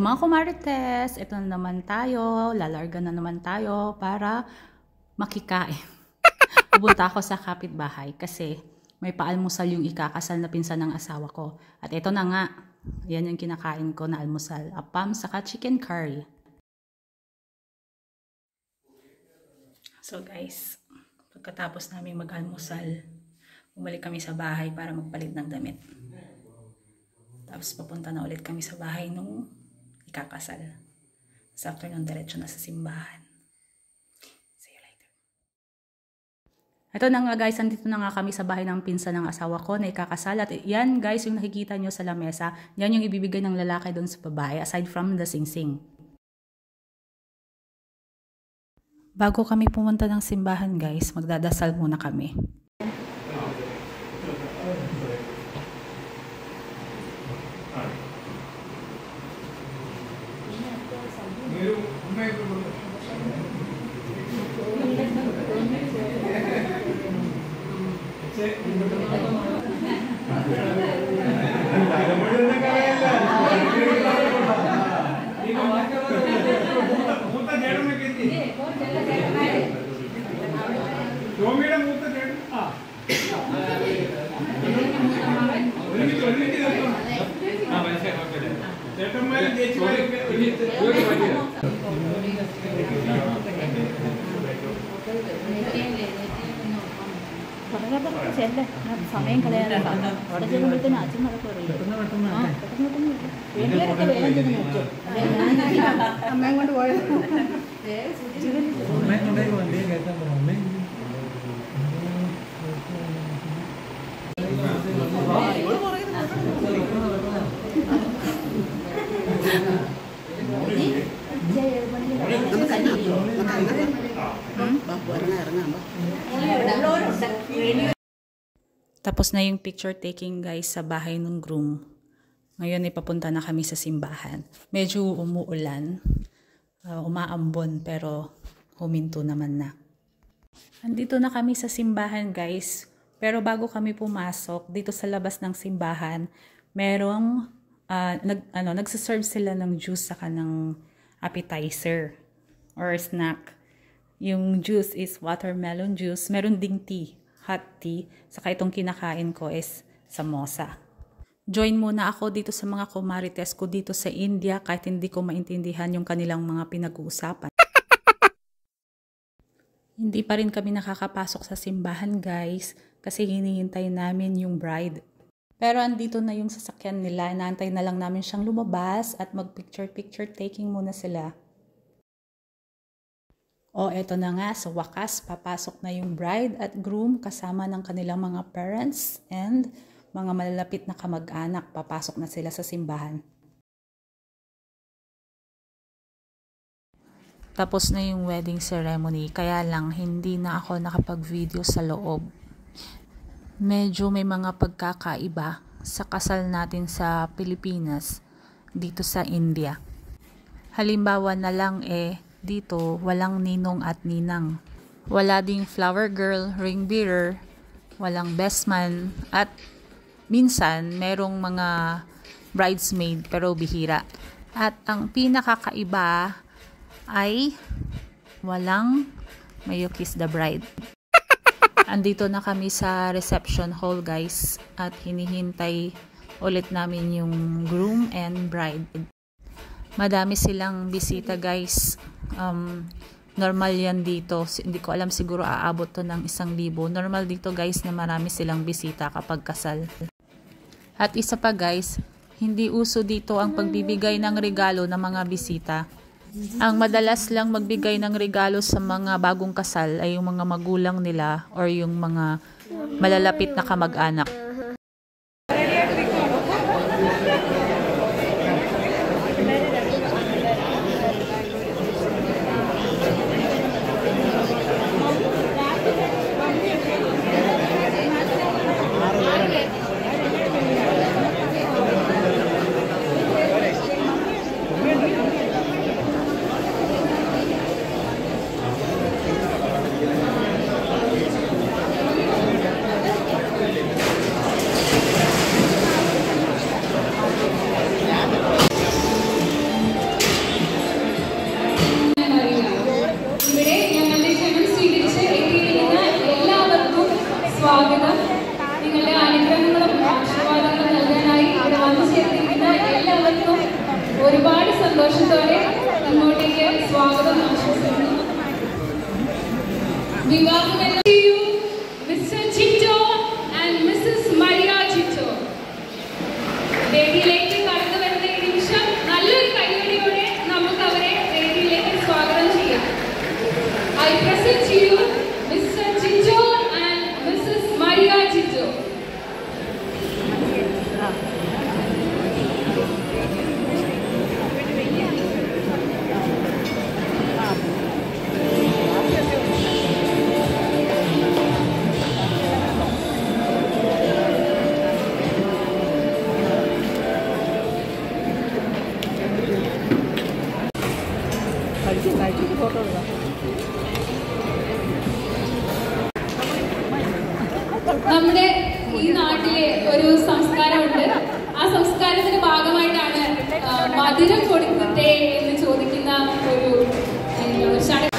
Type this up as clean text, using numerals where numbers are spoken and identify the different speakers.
Speaker 1: Hello mga kumarites, ito na naman tayo, lalarga na naman tayo para makikain. Pupunta ako sa kapitbahay kasi may paalmusal yung ikakasal na pinsan ng asawa ko. At ito na nga, yan yung kinakain ko na almusal, apam saka chicken curry. So guys, pagkatapos namin mag-almusal, bumalik kami sa bahay para magpalit ng damit. Tapos papunta na ulit kami sa bahay nung ikakasal. Sa afternoon, diretso na sa simbahan. See you later. Ito na nga guys, andito na nga kami sa bahay ng pinsan ng asawa ko na ikakasal. At yan guys, yung nakikita nyo sa lamesa, yan yung ibibigay ng lalaki doon sa babae, aside from the singsing. Bago kami pumunta ng simbahan guys, magdadasal muna kami. സമയം കളയാനാണ് അമ്മയും കൊണ്ട് പോയത് Tapos na yung picture taking guys sa bahay ng groom. Ngayon ay papunta na kami sa simbahan. Medyo umuulan, umaambon pero huminto naman na. Andito na kami sa simbahan guys. Pero bago kami pumasok dito sa labas ng simbahan, merong nagsaserve sila ng juice saka ng appetizer or snack. Yung juice is watermelon juice. Meron ding tea, hot tea. Saka itong kinakain ko is samosa. Join muna ako dito sa mga kumarites ko dito sa India kahit hindi ko maintindihan yung kanilang mga pinag-uusapan. Hindi pa rin kami nakakapasok sa simbahan guys kasi hinihintay namin yung bride. Pero andito na yung sasakyan nila. Inaantay na lang namin siyang lumabas at mag-picture taking muna sila. O eto na nga, sa wakas, papasok na yung bride at groom kasama ng kanilang mga parents and mga malalapit na kamag-anak. Papasok na sila sa simbahan. Tapos na yung wedding ceremony, kaya lang hindi na ako nakapag-video sa loob. Medyo may mga pagkakaiba sa kasal natin sa Pilipinas dito sa India. Halimbawa na lang dito walang ninong at ninang. Wala ding flower girl, ring bearer, walang best man, at minsan merong mga bridesmaid pero bihira. At ang pinakakaiba ay walang may you kiss the bride. Andito na kami sa reception hall guys at hinihintay ulit namin yung groom and bride. Madami silang bisita guys. Normal yan dito. Hindi ko alam, siguro aabot to ng 1,000. Normal dito guys na marami silang bisita kapag kasal. At isa pa guys, hindi uso dito ang pagbibigay ng regalo ng mga bisita. Ang madalas lang magbigay ng regalo sa mga bagong kasal ay yung mga magulang nila or yung mga malalapit na kamag-anak.
Speaker 2: എല്ലാവർക്കും ഒരുപാട് സന്തോഷത്തോടെ ഇങ്ങോട്ടേക്ക് സ്വാഗതം ആശംസിക്കുന്നു. വിവാഹം Mr Jito and Mrs Maria Jito വേദിയിലേക്ക് കടന്നു വരുന്ന ഈ നിമിഷം നല്ലൊരു കൈയടിയോടെ നമുക്ക് അവരെ വേദിയിലേക്ക് സ്വാഗതം ചെയ്യാം. I present to you Mr. Jitto and Mrs. Maria Jitto. നമ്മുടെ ഈ നാട്ടിലെ ഒരു സംസ്കാരമുണ്ട്. ആ സംസ്കാരത്തിന്റെ ഭാഗമായിട്ടാണ് മധുരം കൊടുക്കട്ടെ എന്ന് ചോദിക്കുന്ന ഒരു ചടങ്ങ്.